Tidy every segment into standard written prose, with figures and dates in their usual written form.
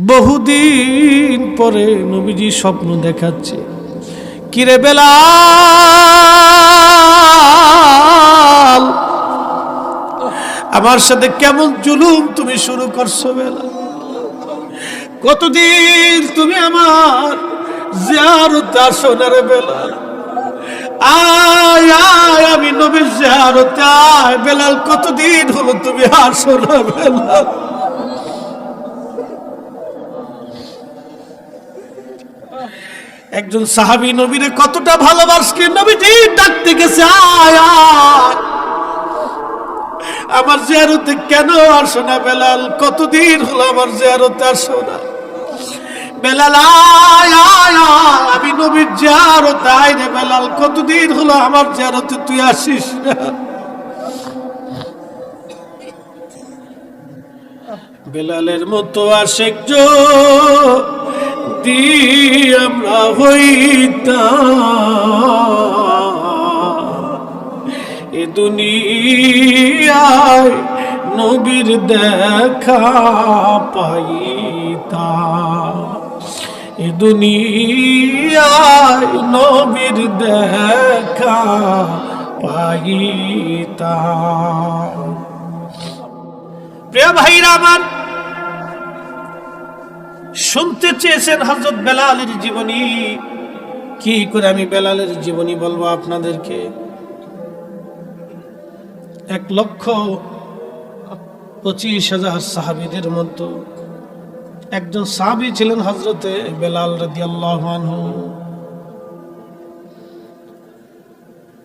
বহুদিন পরে নবীজি স্বপ্ন দেখাচ্ছে, কিরে বেলাল, আমার সাথে কেমন জুলুম তুমি শুরু করছো বেলাল? কতদিন তুমি আমার জিয়ারতে আসো না রে বেলাল? আয় আয়, আমি নবীর জিয়ারতে আয় বেলাল, কতদিন হলো তুমি আসো না বেলাল? একজন সাহাবী নবীরে কতটা ভালোবাসে, নবীজি ডাকতে গেছে, আয় আয়, আমার জিয়ারতে কেন আসো না বেলাল? কতদিন হলো আমার জিয়ারতে আসো না বেলাল? আয় আয় আয়, আমি নবীর জিয়ারতে আয় রে বেলাল, কতদিন হলো আমার জিয়ারতে তুই আসিস না? বেলালের মতো আশিক যদি আমরা হইতাম, এ দুনিয়ায় নবীর দেখা পাইতাম, এ দুনিয়ায় নবীর দেখা পাইতাম। প্রিয় ভাইরা আমার, শুনতে চেয়েছেন হযরত বেলালের জীবনী। কি করে আমি বেলালের জীবনী বলবো আপনাদেরকে? 1,25,000 সাহাবীদের মধ্যে একজন সাহাবী ছিলেন হযরতে বেলাল রাদিয়াল্লাহু আনহু।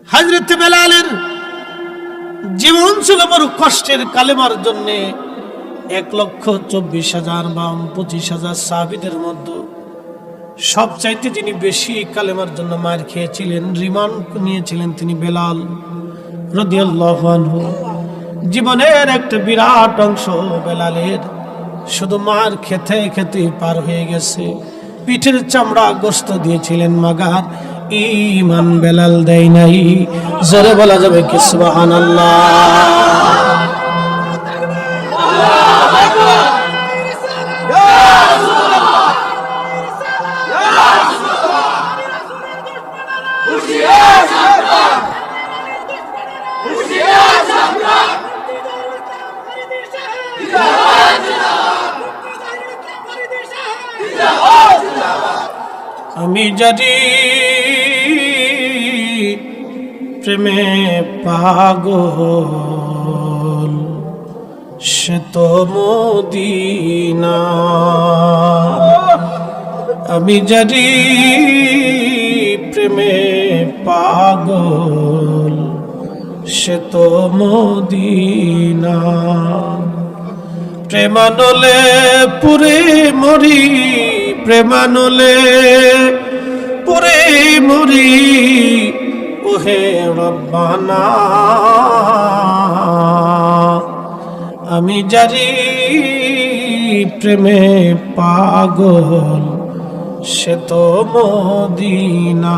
হযরতে বেলালের জীবন ছিল বড় কষ্টের। কালেমার জন্য 1,24,000 বা 25,000 সাহাবীদের মধ্যে সবচাইতে যিনি বেশি কালেমার জন্য মার খেয়েছিলেন, রিমান্ড নিয়েছিলেন, তিনি বেলাল রাদিয়াল্লাহু আনহু। জীবনের একটা বিরাট অংশ বেলালের শুধু মার খেতে খেতে পার হয়ে গেছে। পিঠের চামড়া গোশত দিয়েছিলেন মাগার, ঈমান বেলাল দেয় নাই। জোরে বলা যাবে কি সুবহানাল্লাহ? আমি জানি প্রেমে পাগল, সে তো মদিনা। আমি জানি প্রেমে পাগল, সে তো মদিনা। প্রেমানলে পুরে মরি, প্রেমানলে পুরে মরি, ওহে রব্বানা। আমি জানি প্রেমে পাগল, সে তো মদিনা।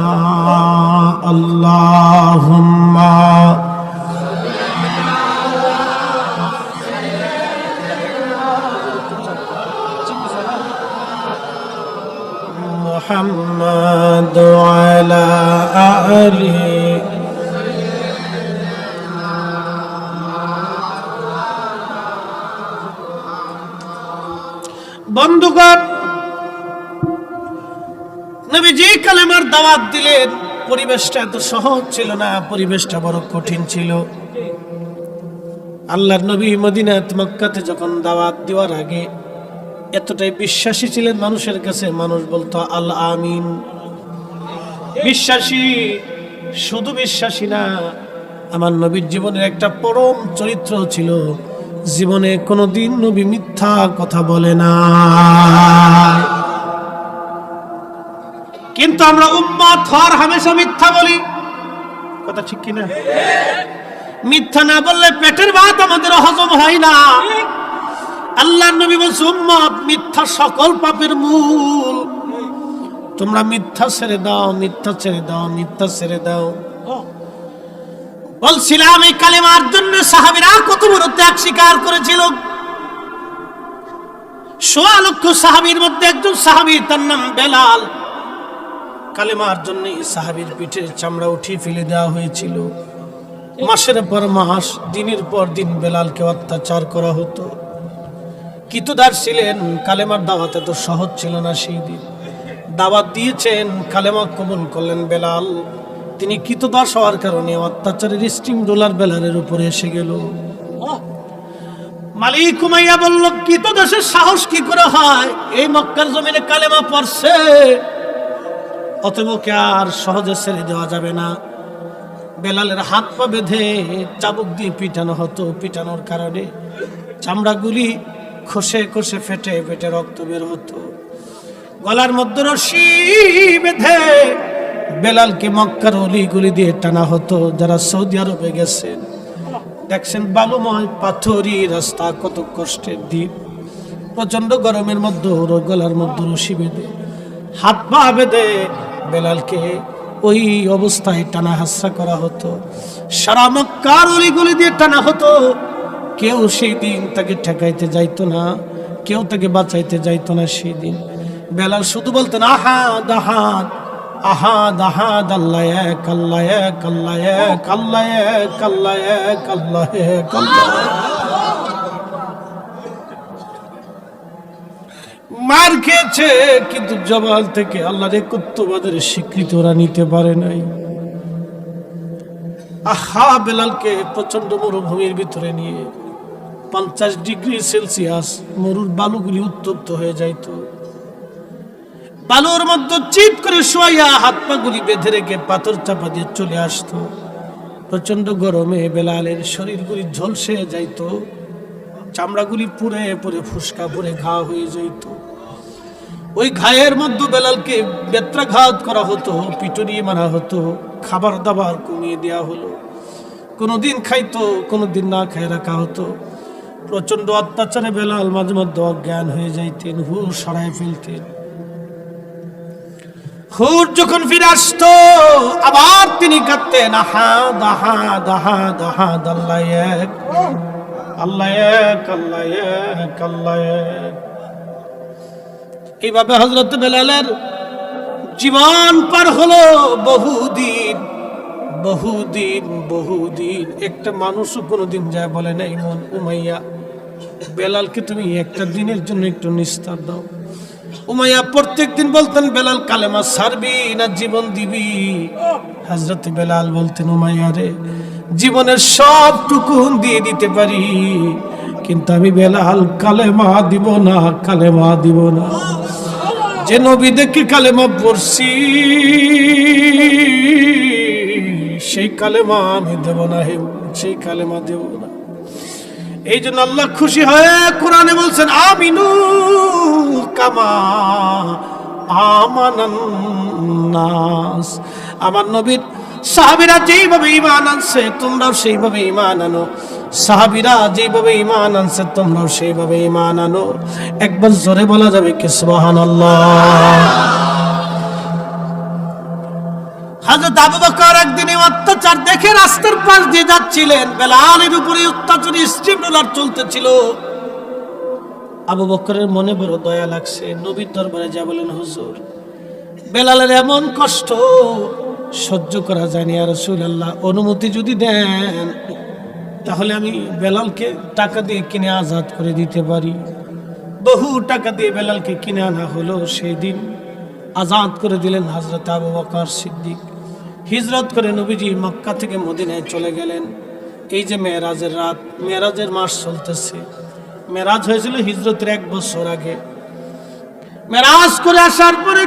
আল্লাহুম্মা মুহাম্মাদ ওয়ালা আলি। বন্ধুগণ, নবীজি কালেমার দাওয়াত দিলেন। পরিবেশটা এত সহজ ছিল না, পরিবেশটা বড় কঠিন ছিল। আল্লাহর নবী মদিনাতে মক্কাতে যখন দাওয়াত দেওয়ার আগে এতটাই বিশ্বাসী ছিলেন মানুষের কাছে, মানুষ বলতো আল আমিন। বিশ্বাসী, শুধু বিশ্বাসী না, আমার নবীর জীবনের একটা পরম চরিত্র ছিল। জীবনে কোনোদিন নবী মিথ্যা কথা বলে না। কিন্তু আমরা উম্মত হওয়ার হামেশা মিথ্যা বলি। কথা ঠিক কিনা? মিথ্যা না বললে পেটের ভাত আমাদের হজম হয় না। আল্লাহর নবী বলছে, উম্মত, মিথ্যা সকল পাপের মূল। তোমরা মিথ্যা ছেড়ে দাও, মিথ্যা ছেড়ে দাও, মিথ্যা ছেড়ে দাও। বলছিলাম এই কালেমার জন্য সাহাবীরা কত বড় ত্যাগ স্বীকার করেছিল। সোয়া লক্ষ সাহাবীর মধ্যে একজন সাহাবী, তার নাম বেলাল। কালেমার জন্য সাহাবীর পিঠের চামড়া উঠিয়ে ফেলে দেওয়া হয়েছিল। মাসের পর মাস, দিনের পর দিন বেলালকে অত্যাচার করা হতো। কিতদার ছিলেন, কালেমার দাওয়াতে তো সহজ ছিল না। সেই দিন দাওয়াত দিয়েছেন, কালেমা কবুল করলেন বেলাল। তিনি কিতদাস হওয়ার কারণে অত্যাচারের স্টিম রোলার বেলালের উপরে এসে গেল। মালিক উমাইয়া বলল, কিতদাসের সাহস কি করে হয়? এই মক্কার জমিনে কালেমা পড়ছে, অতএব কে আর সহজে ছেড়ে দেওয়া যাবে না। বেলালের হাত পা বেঁধে চাবুক দিয়ে পিটানো হতো। পিটানোর কারণে চামড়াগুলি খসে খসে ফেটে ফেটে রক্ত বের হতো। গলার মধ্যে রশি বেঁধে বেলালকে মক্কার অলিগুলি দিয়ে টানা হতো। যারা সৌদি আরবে গেছেন দেখছেন, বালুময় পাথরি রাস্তা, কত কষ্টের দিন। প্রচন্ড গরমের মধ্যে গলার মধ্যে রশি বেঁধে হাত পা বেঁধে বেলালকে ওই অবস্থায় টানা হাসরা করা হতো। সারা মক্কার অলিগুলি দিয়ে টানা হতো। কেউ সেই দিন তাকে ঠেকাইতে যাইতো না, কেউ তাকে বাঁচাইতে যাইতো না। সেই দিন বেলাল শুধু বলতেন, আহাদ আহাদ আহাদ আহাদ, আল্লাহ এক, আল্লাহ এক, আল্লাহ এক, আল্লাহ এক, আল্লাহ এক, আল্লাহ এক, আল্লাহ। মার খেয়েছে, কিন্তু জবাল থেকে আল্লাহর একত্ববাদের স্বীকৃতি ওরা নিতে পারে নাই। আহা, বেলালকে প্রচন্ড মরুভূমির ভিতরে নিয়ে 50 ডিগ্রি সেলসিয়াস মরুর বালুগুলি উত্তপ্ত হয়ে যাইত। বালুর মধ্যে চিৎ করে শোয়া হাত পা গুলি বেঁধে রেখে পাথর চাপা দিয়ে চলে আসতো। প্রচন্ড গরমে বেলালের শরীরগুলি ঝলসে যাইত, চামড়াগুলি পুড়ে পুড়ে ফুসকা পরে ঘা হয়ে যাইত। ওই ঘায়ের মধ্যে বেলালকে বেত্রাঘাত করা হতো, পিটুনি মারা হতো, খাবার দাবার কমিয়ে দেওয়া হলো। কোনোদিন খাইতো, কোনোদিন না খাই রাখা হতো। প্রচন্ড অত্যাচারে বেলাল মাঝে মধ্যে অজ্ঞান হয়ে যাইতেন, হুশ হারায় ফেলতেন। হুশ যখন ফিরে আসতো, আবার তিনি কাঁদতেন, আহাদ আহাদ আহাদ আহাদ, আল্লাহ এক, আল্লাহ এক, আল্লাহ এক, আল্লাহ এক। এইভাবে হযরত বেলালের জীবন পার হলো বহুদিন বহুদিন বহুদিন। একটা মানুষও কোনোদিন যায় বলে নাই, মন উমাইয়া বেলালকে তুমি একটা দিনের জন্য একটু নিস্তার দাও। উমাইয়া প্রত্যেকদিন বলতেন, বেলাল কালেমা ছাড়বি না জীবন দিবি? হযরত বেলাল বলতেন, উমাইয়া রে, জীবনের সবটুকু দিয়ে দিতে পারি, কিন্তু আমি বেলাল কালেমা দিব না, কালেমা দিব না। যে নবী দেখে কালেমা পড়ছি, সেই কালেমা আমি দেব না, হে, সেই কালেমা দেব না। এই জন্য আল্লাহ খুশি হয়ে কোরআনে বলছেন, আমিনু কামা আমানান নাস। আমার নবীর সাহাবীরা যেইভাবে ঈমান আনছে তোমরাও সেইভাবে ঈমান আনো। সাহাবীরা যেইভাবে ঈমান আনছে তোমরাও সেইভাবে ঈমান আনো। একবার জোরে বলা যাবে কি সুবহানাল্লাহ? হযরত আবু বকর একদিন অত্যাচার দেখে রাস্তার পাশ দিয়ে যাচ্ছিলেন, বেলালের উপরে অত্যাচারী স্টিম রোলার চলতেছিল। আবু বকরের মনে বড় দয়া লাগছে, নবীর দরবারে যা বলেন, হুজুর বেলালের এমন কষ্ট সহ্য করা যায় না, ইয়া রাসূলুল্লাহ, অনুমতি যদি দেন তাহলে আমি বেলালকে টাকা দিয়ে কিনে আজাদ করে দিতে পারি। বহু টাকা দিয়ে বেলালকে কিনে আনা হলো। সেই দিন আজাদ করে দিলেন হযরত আবু বকর সিদ্দিক। হিজরত করে নবীজি মক্কা থেকে মদিনায় চলে গেলেন। এই যে মেরাজের রাত, মেরাজের মাস চলতেছে। মেরাজ হয়েছিল হিজরতের 1 বছর আগে। মেরাজ করে আসার পরে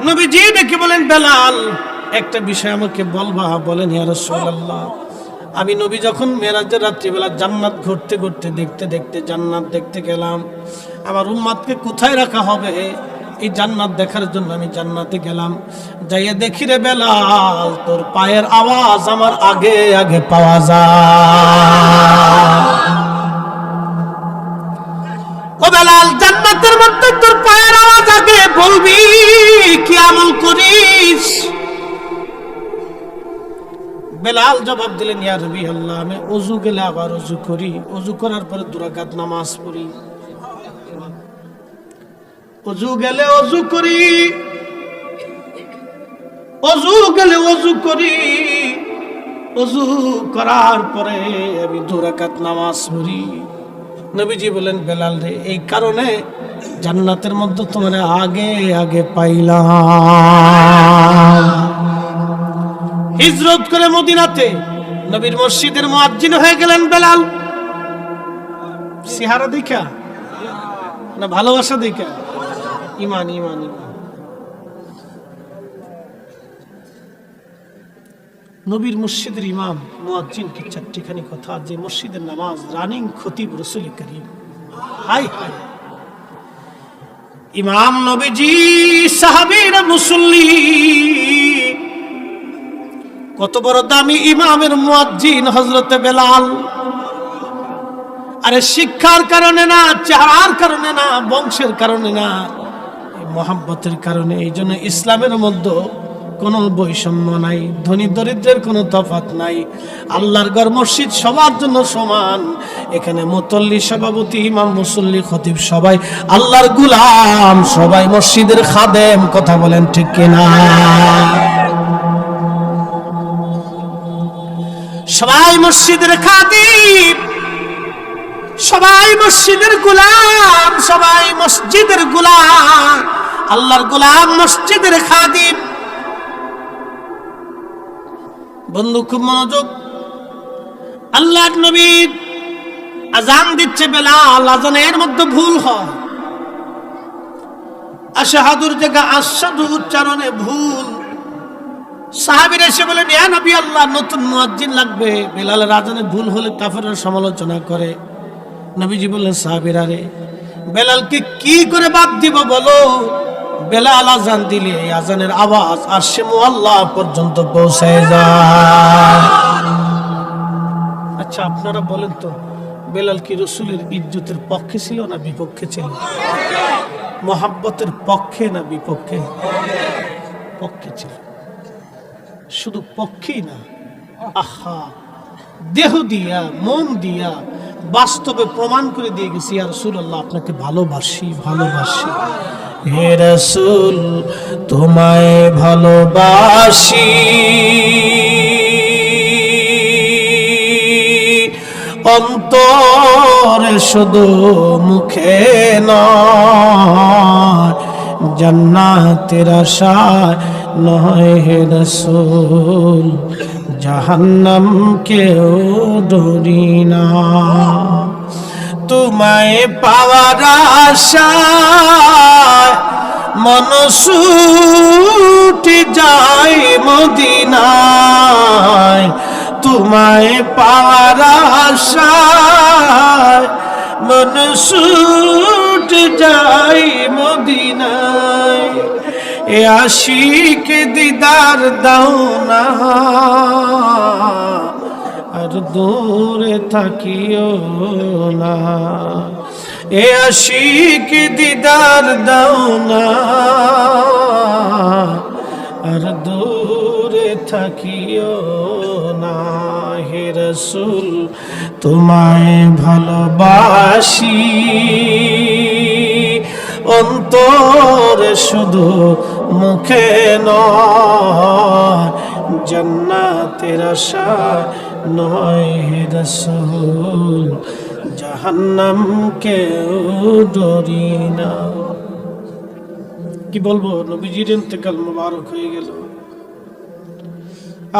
নবীজি ডেকে বলেন, বেলাল, একটা বিষয় আমাকে বলবা? বলেন, ইয়া রাসূলুল্লাহ, আমি নবী যখন মেরাজের রাত্রিবেলা জান্নাত ঘুরতে ঘুরতে দেখতে দেখতে জান্নাত দেখতে গেলাম। আমার উম্মতকে কোথায় রাখা হবে, এই জান্নাত দেখার জন্য আমি জান্নাতে গেলাম। যাইয়া দেখি রে বেলাল, তোর পায়ের আওয়াজ আমার আগে আগে পাওয়া যায়। ও বেলাল, জান্নাতের মধ্যে তোর পায়ের আওয়াজ আগে, বলবি কি আমল করিস? বেলাল জবাব দিলেন, ইয়া নবী আল্লাহ, আমি ওযু গেলে আবার ওযু করি, ওযু করার পরে 2 রাকাত নামাজ পড়ি। অজু গেলে অজু করি, অজু গেলে অজু করি, অজু করার পরে আমি 2 রাকাত নামাজ পড়ি। নবীজি বলেন, বেলাল রে, এই কারণে জান্নাতের মধ্যে তোমার আগে আগে পাইলাম। হিজরত করে মদিনাতে নবীর মসজিদের মুয়াজ্জিন হয়ে গেলেন বেলাল। চেহারা দেখা না ভালোবাসা দেখা? ইমান ইমান ইমান। নবীর মসজিদের ইমাম মুয়াজ্জিনকে 4টিখানি কথা, যে মসজিদের নামাজ রানিং খতিব রাসূল করিম। হাই হাই, ইমাম নবীজি, সাহাবীরা মুসল্লি, কত বড় দামি ইমামের মুয়াজ্জিন হযরতে বেলাল। আরে শিক্ষার কারণে না, চেহারার কারণে না, বংশের কারণে না, মহব্বতের কারণে। এই জন্য ইসলামের মধ্যে কোনো বৈষম্য নাই, ধনী দরিদ্রের কোনো তফাৎ নাই। আল্লাহর ঘর মসজিদ সবার জন্য সমান। এখানে মুতল্লি, সভাপতি, ইমাম, মুসল্লি, খতিব সবাই আল্লাহর গোলাম, সবাই মসজিদের খাদেম। কথা বলেন ঠিক কিনা? সবাই মসজিদের খাদিম, সবাই মসজিদের গোলাম, সবাই মসজিদের গোলাম, আল্লাহর গোলাম, মসজিদের খাদিম। বন্ধু খুব মনোযোগ। আল্লাহর নবী আযান দিচ্ছে, বেলাল আযানের মধ্যে ভুল হয়, আশহাদুর জায়গা আশহাদু উচ্চারণে ভুল। সাহাবীরা এসে বলেন, ইয়া নবী আল্লাহ, নতুন মুয়াজ্জিন লাগবে। বেলালের আযানে ভুল হলে কাফেররা সমালোচনা করে। নবীজি বললেন, সাহাবীরা রে, বেলালকে কি করে বাদ দিব বলো? বেলাল আযান দিলে এই আযানের আওয়াজ আরশে মুআল্লা পর্যন্ত পৌঁছে যায়। আচ্ছা আপনারা বলেন তো, বেলাল কি রাসূলের ইজ্জতের পক্ষে ছিল না বিপক্ষে ছিল? মহব্বতের পক্ষে না বিপক্ষে? পক্ষে ছিল। শুধু পক্ষেই না, আহা, দেহ দিয়া, মন দিয়া, বাস্তবে প্রমাণ করে দিয়ে গেছি, ইয়া রাসূলুল্লাহ আপনাকে ভালোবাসি, ভালোবাসি। হে রাসূল, তোমায় ভালোবাসি, অন্তরে শুধু, মুখে নয়, জান্নাতের আশায় নয়। হে রাসূল, জাহান্নাম কেউ ডরি না, তোমায় পাওয়ার আশায় মন ছুটে যায় মদিনায়, তোমায় পাওয়ার আশায় মন ছুটে যায় মদিনায়। এ আশিক দিদার দাও না, আর দূরে থাকিও না। এ আশিক দিদার দাও না, আর দূরে থাকিও না। হে রাসূল, তোমায় ভালোবাসি, অন্তরে শুধু, মুখে নয়, জান্নাতের আশা নয়। হে রাসূল, জাহান্নাম কেউ ডরি না। কি বলবো, নবীজির ইন্তেকাল মুবারক হয়ে গেল।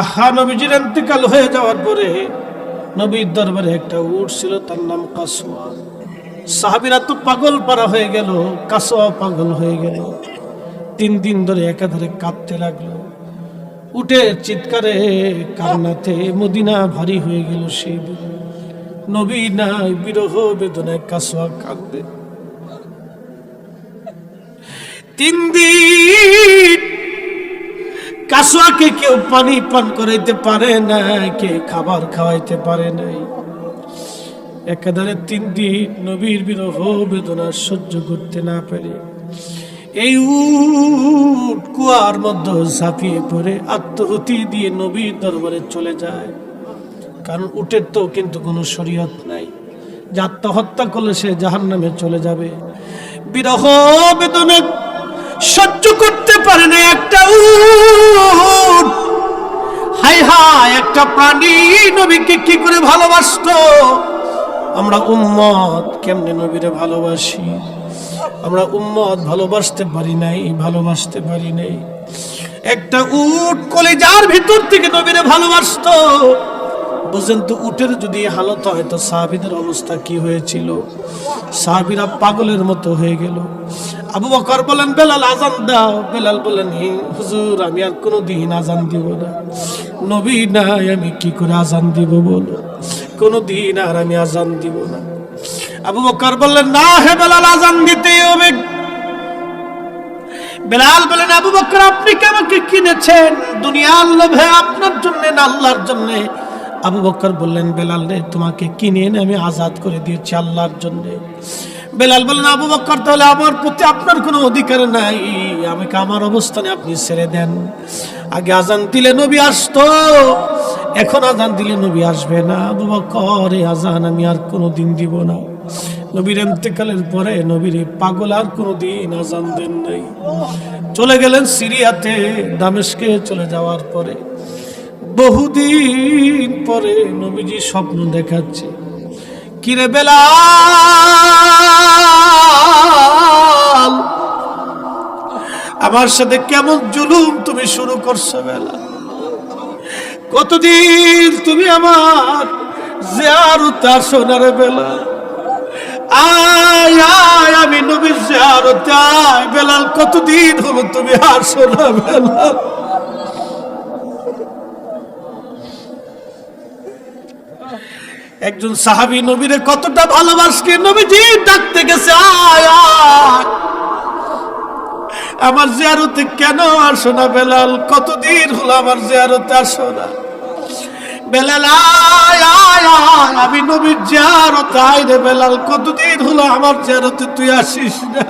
আহা, নবীজির ইন্তেকাল হয়ে যাওয়ার পরে নবীর দরবারে একটা উট ছিল, তার নাম কাসওয়া। সাহাবীরা তো পাগল পারা হয়ে গেল, কাসওয়া পাগল হয়ে গেল। 3 দিন ধরে একাধারে কাঁদতে লাগলো। উটের চিৎকারে, কান্নাতে মদিনা ভারী হয়ে গেল। সেই নবী নাই, বিরহ বেদনায় কাসওয়া কাঁদে। 3 দিন কাসওয়াকে কেউ পানি পান করাইতে পারে না, কে খাবার খাওয়াইতে পারে নাই। একাধারে 3 দিন নবীর বিরহ বেদনা সহ্য করতে না পেরে এই উট কুয়ার মধ্যে ঝাঁপিয়ে পড়ে আত্মহতি দিয়ে নবীর দরবারে চলে যায়। কারণ উটের তো কিন্তু কোনো শরীয়ত নাই, যে আত্মহত্যা করলে সে জাহান্নামে চলে যাবে। বিরহ বেদনা সহ্য করতে পারে না একটা উট। হায় হায়, একটা প্রাণী নবীকে কি করে ভালোবাসতো। আমরা উম্মত কেমনে নবীরে ভালোবাসি। আমরা উম্মত ভালোবাসতে পারি নাই। একটা উট কলিজার ভিতর থেকে নবীরে ভালোবাসতো। বুঝেন তো, উটের যদি হালত হয় তো সাহাবীদের অবস্থা কি হয়েছিল। সাহাবীরা পাগলের মতো হয়ে গেল। আবু বকর বলেন, বেলাল আজান দাও। বেলাল বলেন, হুজুর আমি আর কোনোদিন আজান দিব না। নবী নাই, আমি কি করে আজান দিব বলো। কোনোদিন আর আমি আজান দিব না। আবু বকর বললেন, না হে বেলাল, আজান দিতেই হবে। বেলাল বলেন, আবু বকর আপনি কি আমাকে কিনেছেন দুনিয়ার লোভে, আপনার জন্য না আল্লাহর জন্য? আবু বকর বললেন, বেলাল রে, তোমাকে কিনে এনে আমি আজাদ করে দিয়েছি আল্লাহর জন্য। বেলাল বললেন, আবু বকর তাহলে আমার প্রতি আপনার কোনো অধিকার নাই, আমাকে আমার অবস্থানে আপনি ছেড়ে দেন। আগে আজান দিলে নবী আসতো, এখন আজান দিলে নবী আসবে না। আবু বকর, এই আজান আমি আর কোনোদিন দিব না। নবীর ইন্তেকালের পরে নবীর পাগল আর কোনোদিন আজান দেন নাই। চলে গেলেন সিরিয়াতে। দামেস্কে চলে যাওয়ার পরে বহুদিন পরে নবীজি স্বপ্ন দেখাচ্ছে, কিরে বেলাল, আমার সাথে কেমন জুলুম তুমি শুরু করছো বেলাল। কতদিন তুমি আমার জিয়ারতে আসো না রে বেলাল। আয় আয়, আমি নবীর জিয়ারতে আয়। বেলাল, কতদিন হলো তুমি আসো না বেলাল। একজন সাহাবী নবীরে কতটা ভালোবাসে, নবীজি ডাকতে গেছে, আয় আয়, আমার জিয়ারতে কেন আসো না বেলাল। কতদিন হলো আমার জিয়ারতে আসো না বেলাল। আয় আয় আয়, আমি নবীর জিয়ারতে আয় রে বেলাল। কতদিন হলো আমার জিয়ারতে তুই আসিস না।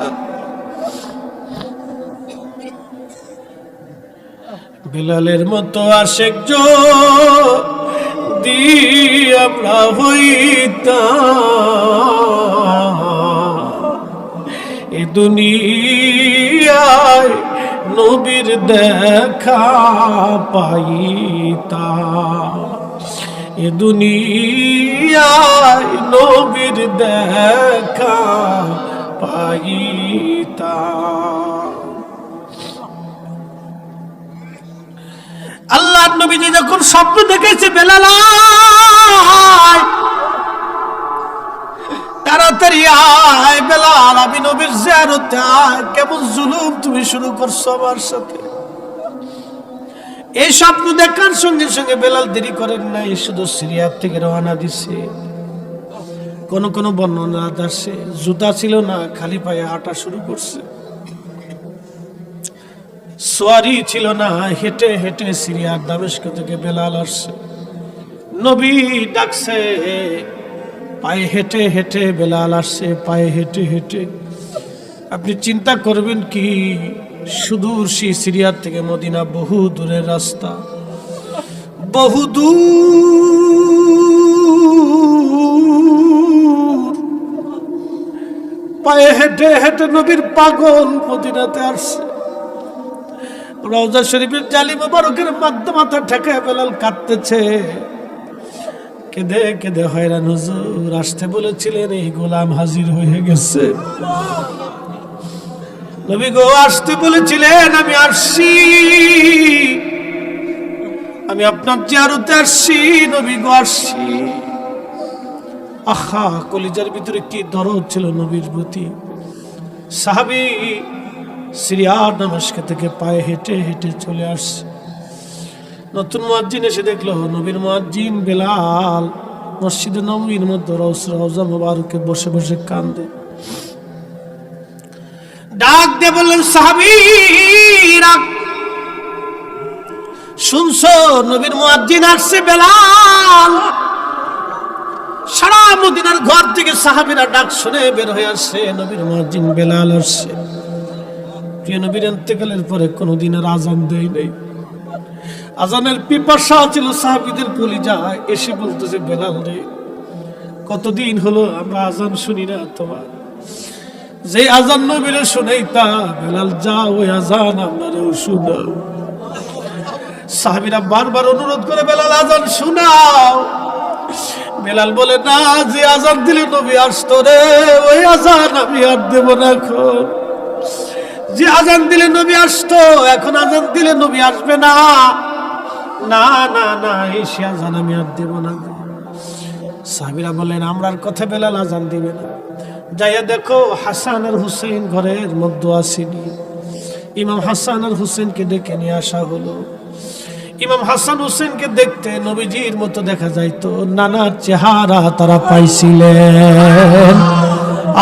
বেলালের মতো আশেক যদি আমরা হইতাম, এ দুনিয়ায় নবীর দেখা পাইতাম। এ দুনিয়ায় নবীর দেখা পাইতাম। আল্লাহ নবীজি যখন স্বপ্ন দেখেছে, বেলাল তাড়াতাড়ি আয় বেলাল, আমি নবীর জিয়ারতে আয়। কেমন জুলুম তুমি শুরু করছো আমার সাথে। এই স্বপ্ন দেখার সঙ্গে সঙ্গে বেলাল দেরি করেন নাই, শুধু সিরিয়া থেকে রওনা দিছে। কোন কোন বর্ণনা আসে জুতা ছিল না, খালি পায়ে হাঁটা শুরু করছে। সোয়ারি ছিল না, হেঁটে হেঁটে সিরিয়ার দামেস্ক থেকে বেলাল আসছে। নবী ডাকছে, পায়ে হেঁটে হেঁটে বেলাল আসছে, পায়ে হেঁটে হেঁটে। আপনি চিন্তা করবেন কি, সুদূর সেই সিরিয়ার থেকে মদিনা বহু দূরের রাস্তা, বহু দূর। পায়ে হেঁটে হেঁটে নবীর পাগল মদিনাতে আসছে। রওজা শরীফের জালি মোবারকের মাথা ঠেকায় বেলাল কাঁদতেছে। কেঁদে কেঁদে হয়রান, হুজুর আসতে বলেছিলেন, এই গোলাম হাজির হয়ে গেছে। নবী গো, আসতে বলেছিলেন, আমি আসছি, আমি আপনার জিয়ারতে আসছি। নবী গো, আসছি। আহা, কলিজার ভিতরে কি দরদ ছিল নবীর প্রতি। সাহাবী সিরিয়ার দামেস্ক থেকে পায়ে হেঁটে হেঁটে চলে আসছে। নতুন মুয়াজ্জিন এসে দেখলো নবীর মুয়াজ্জিন বেলাল মসজিদে নববীর মধ্যে রওজা মুবারকে বসে বসে কান্দে। ডাক দিয়ে বললেন, সাহাবীরা শুনছো, নবীর মুয়াজ্জিন আসছে বেলাল। সারা মদিনার ঘর থেকে সাহাবীরা ডাক শুনে বের হয়ে আসছে, নবীর মুয়াজ্জিন বেলাল আসছে। প্রিয় নবীর ইন্তেকালের পরে কোনোদিন আর আজান দেয় নাই। আজানের পিপাসা ছিল সাহাবীদের কলিজায়। এসে বলতেছে, বেলাল রে, কতদিন হলো আমরা আজান শুনি না তোমার। যে আজান নবীরে শুনাইতা, বেলাল যাও ওই আজান আপনারেও শুনাও। সাহাবীরা বারবার অনুরোধ করে, বেলাল আজান শোনাও। বেলাল বলে, না, যে আজান দিলে নবী আসতো রে, ওই আজান আমি আর দেব না। এখন যে আজান দিলে নবী আসতো, এখন আজান দিলে নবী আসবে না। না না না, এই সে আজান আমি আর দেব না। সাহাবীরা বললেন, আমরার কথা বেলাল আজান দিবে না। যাইয়া দেখো হাসান আর হুসেন ঘরের মধ্যে আসেনি। ইমাম হাসান আর হুসেনকে ডেকে নিয়ে আসা হলো। ইমাম হাসান হুসেনকে দেখতে নবীজির মতো দেখা যাইতো, নানার চেহারা তারা পাইছিলেন।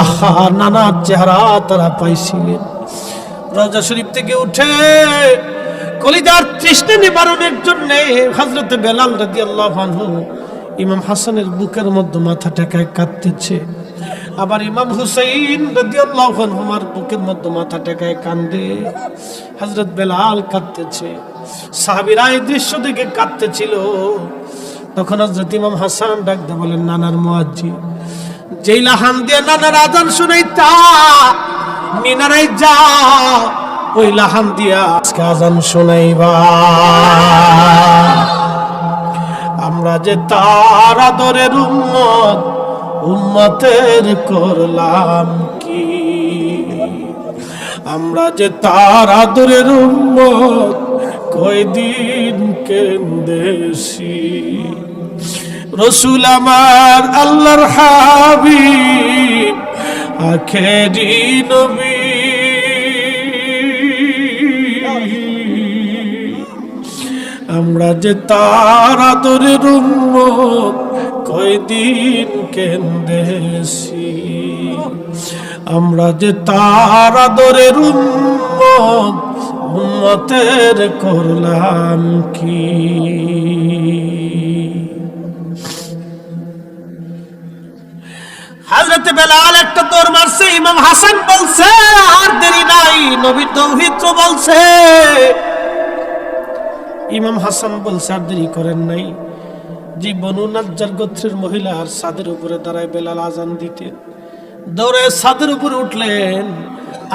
আহা, নানার চেহারা তারা পাইছিলেন। রওজা শরীফ থেকে উঠে কলিজার তৃষ্ণা নিবারণের জন্য হযরত বেলাল রাদিয়াল্লাহু আনহু ইমাম হাসানের বুকের মধ্যে মাথা টেকায় কাঁদতেছে। আবার ইমাম হুসাইন রাদিয়াল্লাহু আনহুমার বুকের মধ্যে মাথা টেকায় কান্দে। হযরত বেলাল কাঁদতেছে, সাহাবীরা এই দৃশ্য দেখে কাঁদতেছিল। তখন হযরত ইমাম হাসান ডাকতে বলেন, নানার মুয়াজ্জিন, যেই লাহান দিয়ে নানার আজান শুনাইতা, মিনারায় যা, ওই লাহান দিয়া আজকে আজান শুনাইবা। আমরা যে তার আদরের উম্মত, উম্মতের করলাম কি? আমরা যে তার আদরের উম্মত, কয়দিন কেন্দেছি। রসুল আমার আল্লাহর হাবিব, আখেরি নবী, আমরা যে তার আদরের উম্মত, কয়দিন কেন্দেছি। আমরা যে তার আদরের উম্মত, উম্মতের করলাম কি? হযরত বেলাল একটা দৌড় মারছে। ইমাম হাসান বলছে, আর দেরি নাই, নবীর তাওহীদ বলছে। ইমাম হাসান বলছে, আর দেরি করেন নাই। যে বনু নাজ্জার গোত্রের মহিলা আর ছাদের উপরে দাঁড়ায় বেলাল আজান দিতেন, দৌড়ে ছাদের উপরে উঠলেন,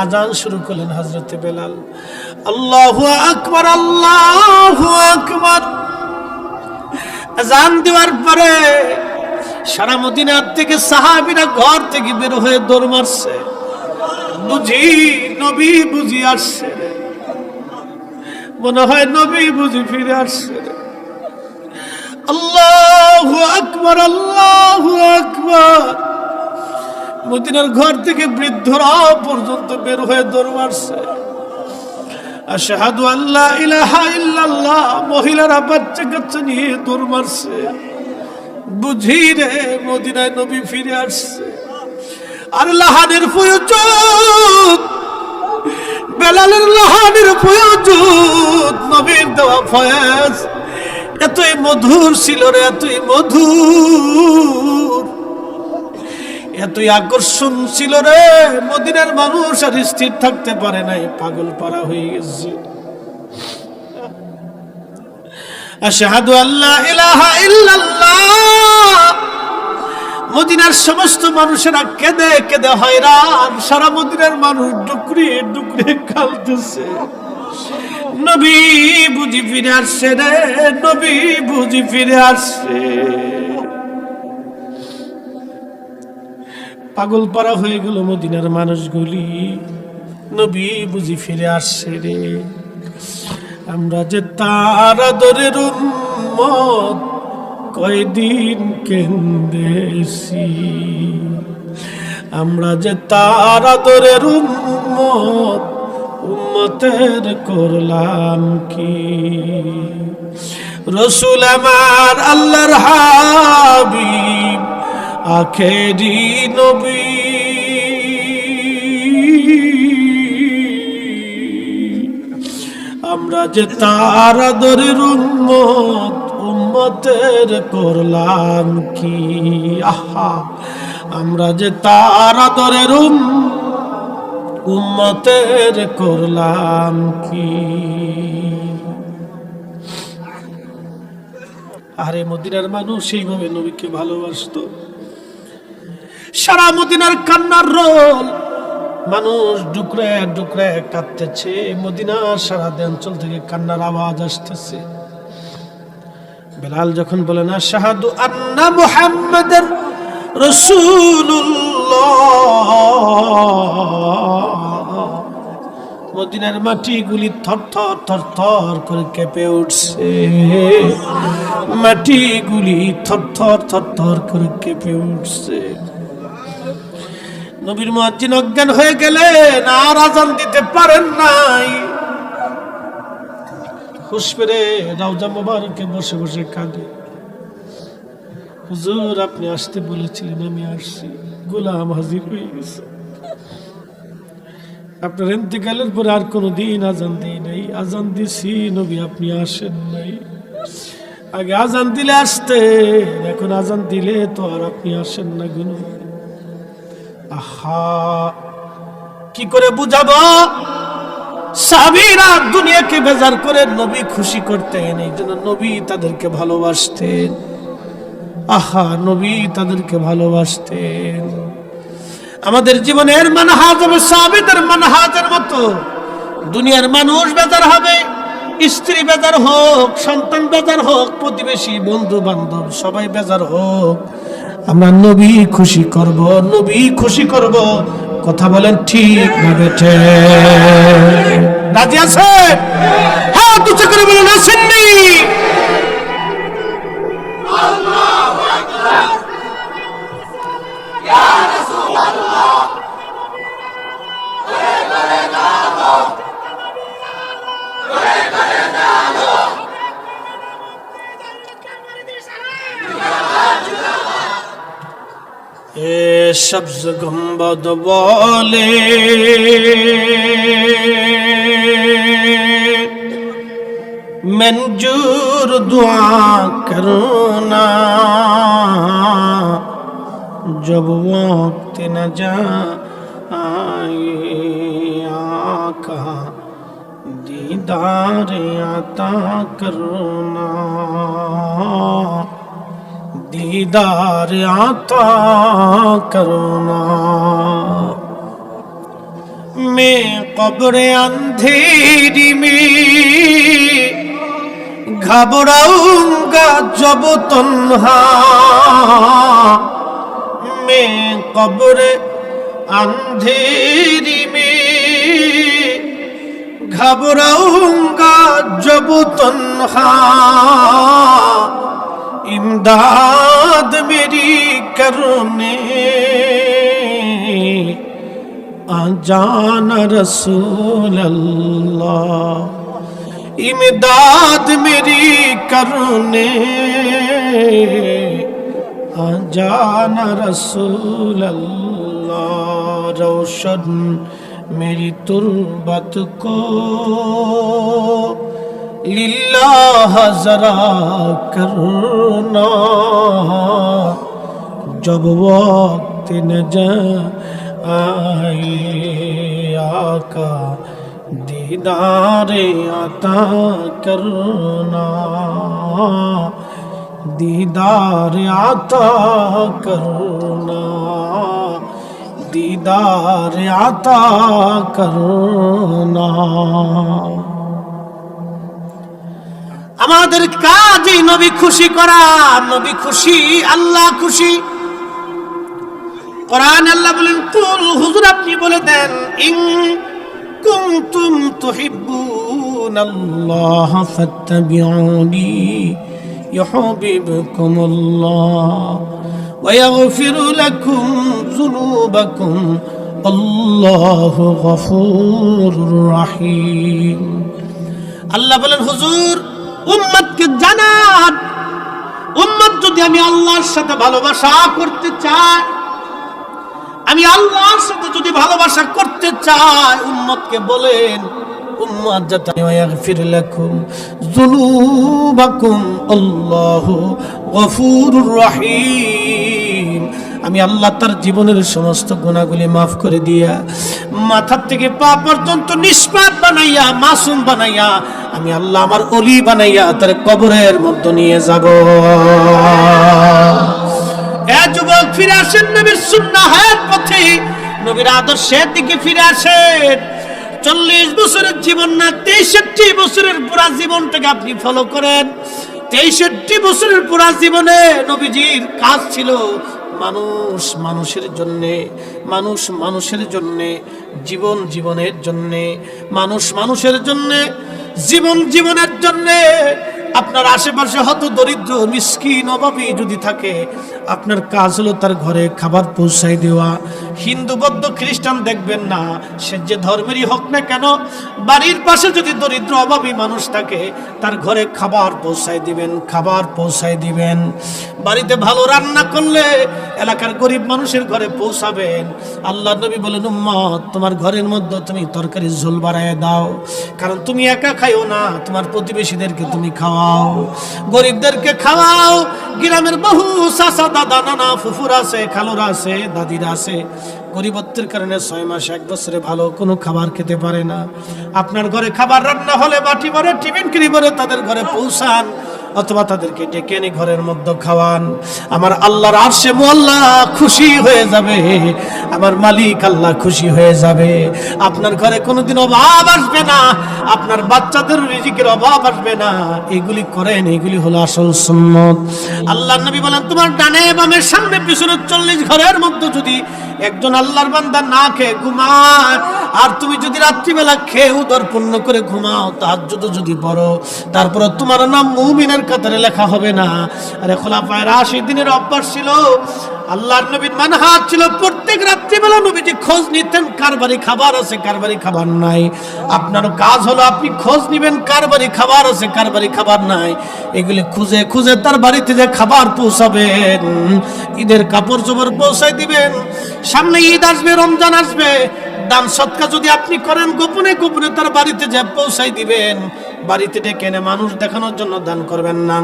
আজান শুরু করলেন হযরত বেলাল। আল্লাহু আকবার, আল্লাহু আকবার। আজান দেওয়ার পরে সারা মদিনার থেকে সাহাবীরা ঘর থেকে বের হয়ে দৌড় মারছে। বুঝি নবী বুঝি আসছে, মনে হয় নবী বুঝি ফিরে আসছে। আল্লাহু আকবার, আল্লাহু আকবার। মদিনার ঘর থেকে বৃদ্ধরা পর্যন্ত বের হয়ে দৌড় মারছে। আশহাদু আল্লা ইলাহা ইল্লাল্লাহ, মহিলারা বাচ্চা কাচ্চা নিয়ে দৌড় মারছে। বুঝি রে মদিনায় নবী ফিরে আসছে। আর লাহানের প্রয়োজন, বেলালের লাহানের প্রয়োজন, নবীর দেওয়া ফয়েজ এতই মধুর ছিল রে, এতই মধুর, এতই আকর্ষণ ছিল রে, মদিনার মানুষ আর স্থির থাকতে পারে নাই, পাগল পারা হয়ে গেছে। আশহাদু আল্লা ইলাহা ইল্লাল্লাহ। মদিনার সমস্ত মানুষেরা কেঁদে কেঁদে হয়রান। সারা মদিনার মানুষ ডুকরে ডুকরে কাঁদতেছে। নবী বুঝি ফিরে আসছে রে, নবী বুঝি ফিরে আসছে। পাগল পারা হয়ে গেল মদিনার মানুষগুলি, নবী বুঝি ফিরে আসছে রে। আমরা যে তার আদরের উম্মত, কয়দিন কেন্দেছি। আমরা যে তার আদরের উম্মত, উম্মতের করলাম কি? রসুল আমার আল্লাহর হাবিব, আখেরি নবী, আমরা যে তার আদরের উম্মত, উম্মতের করলাম কি? আহা, আমরা যে তার আদরের উম্মতের করলাম কি? আরে মদিনার মানুষ সেইভাবে নবীকে ভালোবাসতো। সারা মদিনার কান্নার রোল মানুষ ডুকরে ডুকরে কাঁদতেছে। মদিনার সারাদি অঞ্চল থেকে কান্নার আওয়াজ আসতেছে। বেলাল যখন বলেন আশহাদু আন্না মুহাম্মাদার রাসূলুল্লাহ, মদিনার মাটিগুলি থরথর থরথর করে কেঁপে উঠছে। মাটিগুলি থরথর থরথর করে কেঁপে উঠছে। নবীর মুয়াজ্জিন অজ্ঞান হয়ে গেলেন, আর আজান দিতে পারেন নাই। হুশ ফিরে রওজা মোবারকে বসে বসে কাঁদে। হুজুর, আপনি আসতে বলেছিলেন, আমি আসছি। গোলাম হাজির হয়ে গেছে। আপনার ইন্তেকালের পরে আর কোনোদিন আজান দিই নাই। আজান দিছি, নবী আপনি আসেন নাই। আগে আজান দিলে আসতেন, এখন আজান দিলে তো আর আপনি আসেন না। গুলো আহা, কি করে বুঝাবো? সাহাবীরা দুনিয়াকে বেজার করে নবী খুশি করতেন, এই জন্য নবী তাদেরকে ভালোবাসতেন। আহা, নবী তাদেরকে ভালোবাসতেন। আমাদের জীবনের মানহাজ হবে সাহাবীদের মানহাজের মতো। দুনিয়ার মানুষ বেজার হবে, স্ত্রী বেজার হোক, সন্তান বেজার হোক, প্রতিবেশী বন্ধু বান্ধব সবাই বেজার হোক, আমরা নবী খুশি করব, নবী খুশি করব। কথা বলেন ঠিক না বেঠে? রাজি আছে? হ্যাঁ, তুই করে বলেন আসেননি। সবজ গম্বদ বলে মঞ্জুর দুआ করনা, जब वक्त न जाए आका दीदार आता करना, दीदार आता करना। मैं कब्र अंधेरी में घबराऊंगा जब तन्हा, मैं कब्र अंधेरी में घबराऊंगा जब तन्हा, इमदाद मेरी करने आ जाना रसूल अल्लाह, इमदाद मेरी करने आ जाना रसूल अल्लाह। रोशन मेरी तुर्बत को लिल्लाह जरा करना, जब वक्त न जाए आका दीदार आता करना, दीदार आता करना, दीदार आता करना। আমাদের কাজই নবী খুশি করা। নবী খুশি, আল্লাহ খুশি। কোরআন আল্লাহ বলেন, কুল, হুজুর আপনি বলে দেন, ইন কুনতুম তুহিব্বুনাল্লাহ ফাত্তাবিউনি ইউহিব্বুকুমুল্লাহ ওয়া ইয়াগফির লাকুম যুনুবাকুম আল্লাহু গফুরুর রহিম। আল্লাহ বলেন, হুজুর উম্মতকে জানান, উম্মত যদি আমি আল্লাহর সাথে ভালোবাসা করতে চাই, আমি আল্লাহর সাথে যদি ভালোবাসা করতে চাই, উম্মতকে বলেন, উম্মত যাতে ইয়াগফির লাকুম যুনুবাকুম আল্লাহু গফুরুর রহিম, আমি আল্লাহ তার জীবনের সমস্ত গুনাহগুলি মাফ করে দিয়া মাথা থেকে পা পর্যন্ত নিষ্পাপ বানাইয়া, মাসুম বানাইয়া, আমি আল্লাহ আমার ওলি বানাইয়া তার কবরের মধ্যে নিয়ে যাব। এ যুবক, ফিরে আসেন নবীর সুন্নাহ হায়াত পথে। নবীর আদর্শের দিকে ফিরে আসেন। 40 বছরের জীবন না, 63 বছরের পুরা জীবনটাকে আপনি ফলো করেন। 63 বছরের পুরা জীবনে নবীজির কাজ ছিল মানুষ মানুষের জন্যে, মানুষ মানুষের জন্যে, জীবন জীবনের জন্যে, মানুষ মানুষের জন্যে, জীবন জীবনের জন্যে। আপনার আশেপাশে হত দরিদ্র মিসকিন অভাবী যদি থাকে, আপনার কাজ হলো তার ঘরে খাবার পৌঁছাই দেওয়া। হিন্দু বৌদ্ধ খ্রিস্টান দেখবেন না, সে যে ধর্মেরই হোক না কেন, বাড়ির পাশে যদি দরিদ্র অভাবী মানুষ থাকে, তার ঘরে খাবার পৌঁছাই দিবেন, খাবার পৌঁছাই দিবেন। বাড়িতে ভালো রান্না করলে এলাকার গরিব মানুষের ঘরে পৌঁছাবেন। আল্লাহ নবী বলেন, উম্মত তোমার ঘরের মধ্যে তুমি তরকারি ঝোল বাড়ায় দাও, কারণ তুমি একা খাইও না, তোমার প্রতিবেশীদেরকে তুমি খাওয়াও, গরিবদেরকে খাওয়াও। গ্রামের বহু চাচা দাদা নানা ফুফুরা আছে, খালুরা আছে, দাদিরা আছে, গরিবত্বের কারণে 6 মাস 1 বছরে ভালো কোনো খাবার খেতে পারে না। আপনার ঘরে খাবার রান্না হলে বাটি ভরে টিফিন কিনি ভরে তাদের ঘরে পৌঁছান, অথবা তাদেরকে ডেকে এনে ঘরের মধ্যে খাওয়ান। আমার আল্লাহর আরশে মুআল্লা খুশি হয়ে যাবে, আমার মালিক আল্লাহ খুশি হয়ে যাবে। আপনার ঘরে কোনোদিন অভাব আসবে না, আপনার বাচ্চাদের রিজিকের অভাব আসবে না। এগুলি করেন, এগুলি হলো আসল সুন্নত। আল্লাহর নবী বলেন, তোমার ডানে বামে সামনে পিছনে 40 ঘরের মধ্যে যদি একজন আল্লাহর বান্দা না খেয়ে ঘুমায়, আর তুমি যদি রাত্রিবেলা খেয়ে উদর পূর্ণ করে ঘুমাও, তাহাজ্জুদ যদি পড়ো, তারপর তোমার নাম মুমিনের কাতারে লেখা হবে না। আরে খোলাফায়ে রাশিদিনের অভ্যাস ছিল, আল্লাহর নবীর মানহাজ ছিল, প্রত্যেক রাত্রিবেলা নবীজি খোঁজ নিতেন কার বাড়ি খাবার আছে, কার বাড়ি খাবার নাই। আপনারও কাজ হলো আপনি খোঁজ নিবেন কার বাড়ি খাবার আছে, কার বাড়ি খাবার নাই। এগুলি খুঁজে খুঁজে তার বাড়িতে যে খাবার পৌঁছাবেন, ঈদের কাপড় চোপড় পৌঁছাই দিবেন। সামনে ঈদ আসবে, রমজান আসবে, দান সৎকা যদি আপনি করেন গোপনে গোপনে তার বাড়িতে যে পৌঁছাই দিবেন। বাড়িতে ডেকে এনে মানুষ দেখানোর জন্য দান করবেন না,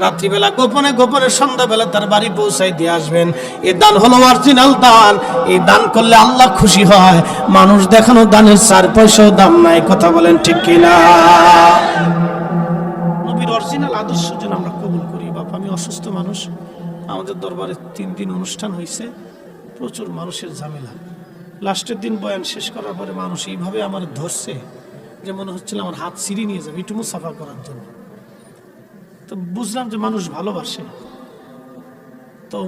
রাত্রিবেলা গোপনে গোপনে সন্ধ্যাবেলা তার বাড়ি পৌঁছাই দিয়ে আসবেন। এই দান হলো অরিজিনাল দান। এই দান করলে আল্লাহ খুশি হয়। মানুষ দেখানো দানের 4 পয়সাও দাম নাই। কথা বলেন ঠিক কিনা? নবীর অরিজিনাল আদর্শ যেন আমরা কবুল করি। বাপ, আমি অসুস্থ মানুষ, আমাদের দরবারে 3 দিন অনুষ্ঠান হয়েছে, প্রচুর মানুষের ঝামেলা। লাস্টের দিন বয়ান শেষ করার পরে মানুষ এইভাবে আমার ধরছে যে মনে হচ্ছিল আমার হাত ছিঁড়ে নিয়ে যাবে একটু মুসাফা করার জন্য। তো বুঝলাম যে মানুষ ভালোবাসে। তো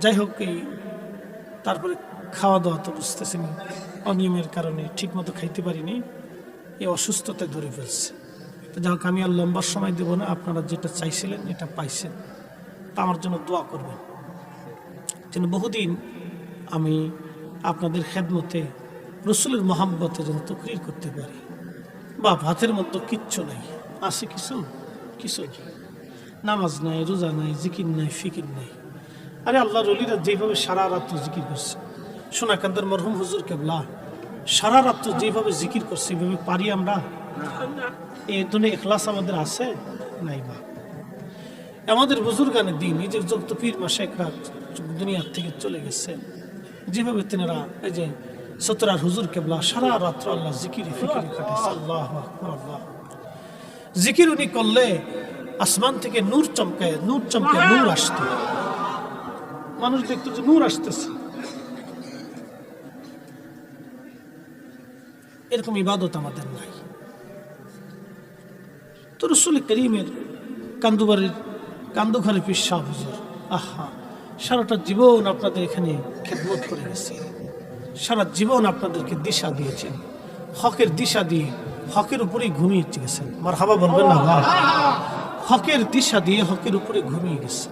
যাই হোক, এই তারপরে খাওয়া দাওয়া তো বুঝতেছি না, অনিয়মের কারণে ঠিক মতো খাইতে পারিনি, এই অসুস্থতায় ধরে ফেলছে। তো যাই হোক, আমি আর লম্বা সময় দেবো না, আপনারা যেটা চাইছিলেন এটা পাইছেন। তা আমার জন্য দোয়া করবেন যেন বহুদিন আমি আপনাদের খেদমতে রসুলের মহাব্বতে যেন তকরির করতে পারি। বাপ, হাতের মধ্যে কিচ্ছু নাই, আছে কিছু কিছু নামাজ নাই, রোজা নাই, জিকির নাই, ফিকির নাই। আরে আল্লাহর ওলিরা যেভাবে সারা রাত্র জিকির করছে, সোনাকান্দের মরহুম হুজুর কেবলা সারা রাত্র যেভাবে জিকির করছে, এইভাবে পারি আমরা? এই দুনিয়া ইখলাস আমাদের আছে নাই? বা আমাদের বুজুর্গানের দিন নিজের যত পীর মাশায়েখরা দুনিয়ার থেকে চলে গেছে, যেভাবে তেনারা এই যে সতরার হুজুর কেবলা সারা রাত্র আল্লাহ জিকিরে ফিকিরে কাটাইছে। আল্লাহু আকবার, আল্লাহ জিকির উনি করলে আসমান থেকে নূর চমকায়, নূর চমকায় নূর আসতো, মানুষ দেখতো যে নূর আসতেছে। এরকম ইবাদত আমাদের নাই। তো রসুল করিমের কান্দুবাড়ির কান্দুঘরের পীর সাহেব হুজুর, আহা, সারাটা জীবন আপনাদের এখানে খেদমত করে গেছে, সারা জীবন আপনাদেরকে দিশা দিয়েছেন, হকের দিশা দিয়ে হকের উপরেই ঘুমিয়ে গেছেন। মারহাবা বলবেন না ভাই? হকের দিশা দিয়ে হকের উপরে ঘুমিয়ে গেছে।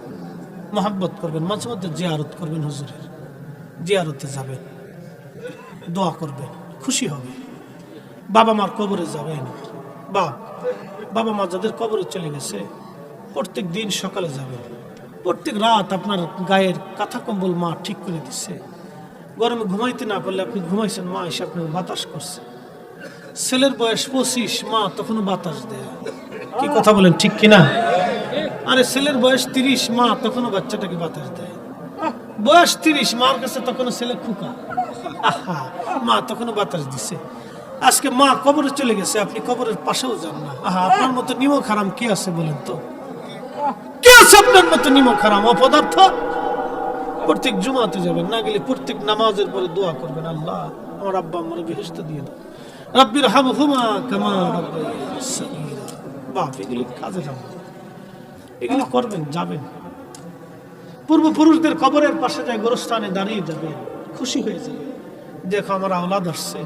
মহাব্বত করবেন, মাঝে মধ্যে জিয়ারত করবেন, হুজুরের জিয়ারতে যাবেন, দোয়া করবেন, খুশি হবে। বাবা মার কবরে যাবেন, বাবা মা যাদের কবরে চলে গেছে প্রত্যেক দিন সকালে যাবেন, প্রত্যেক রাত আপনার গায়ের কাঁথা কম্বল মা ঠিক করে দিচ্ছে। গরমে ঘুমাইতে না পারলে আপনি ঘুমাইছেন, মা এসে আপনার বাতাস করছে। ছেলের বয়স 25, মা তখনও বাতাস দেয়। কি কথা বলেন ঠিক কিনা? আরে ছেলের বয়স 30, মা তখনও বাচ্চাটাকে বাতাস দেয়। বয়স 30, মার কাছে তখনও ছেলে খুকা, আহা, মা তখনও বাতাস দিছে। আজকে মা কবরে চলে গেছে, আপনি কবরের পাশেও যান না। আহা, আপনার মতো নিমক হারাম কি আছে বলেন তো? কে আছে আপনার মতো নিমক হারাম অপদার্থ? প্রত্যেক জুমাতে যাবেন, না গেলে প্রত্যেক নামাজের পরে দোয়া করবেন, আল্লাহ আমার আব্বা আমার বেহেশত দিয়ে দাও, রাব্বির হামহুমা কামা রাব্বায়ানি সগীরা। বাপ, এগুলি কাজে যাবে, এগুলি করবেন, যাবেন। পূর্বপুরুষদের কবরের পাশে যায় গোরস্থানে দাঁড়িয়ে যাবেন, খুশি হয়ে যাবে, দেখো আমার আওলাদ আসছে,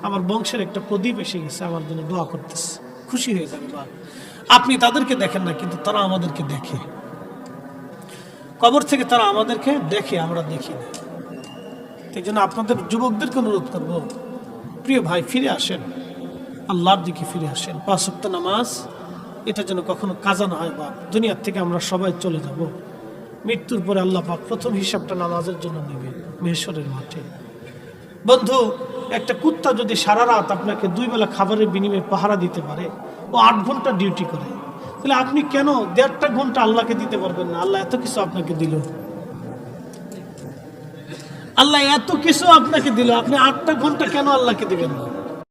আমার বংশের একটা প্রদীপ এসে গেছে, আমার জন্য দোয়া করতেছে, খুশি হয়ে যাবে। বাপ, আপনি তাদেরকে দেখেন না, কিন্তু তারা আমাদেরকে দেখে। কবর থেকে তারা আমাদেরকে দেখে, আমরা দেখি না। এই জন্য আপনাদের যুবকদেরকে অনুরোধ করব, প্রিয় ভাই, ফিরে আসেন, আল্লাহর দিকে ফিরে আসেন। 5 ওয়াক্ত নামাজ এটা যেন কখনো কাজা না হয়। বাপ, দুনিয়ার থেকে আমরা সবাই চলে যাব, মৃত্যুর পরে আল্লাহ পাক প্রথম হিসাবটা নামাজের জন্য নেবেন মেহেশরের মাঠে। বন্ধু, একটা কুত্তা যদি সারা রাত আপনাকে 2 বেলা খাবারের বিনিময়ে পাহারা দিতে পারে, ও 8 ঘন্টা ডিউটি করে, তাহলে আপনি কেন 1.5 ঘন্টা আল্লাহকে দিতে পারবেন না? আল্লাহ এত কিছু আপনাকে দিল, আল্লাহ এত কিছু আপনাকে দিল, আপনি 8টা ঘন্টা কেন আল্লাহকে দিবেন না?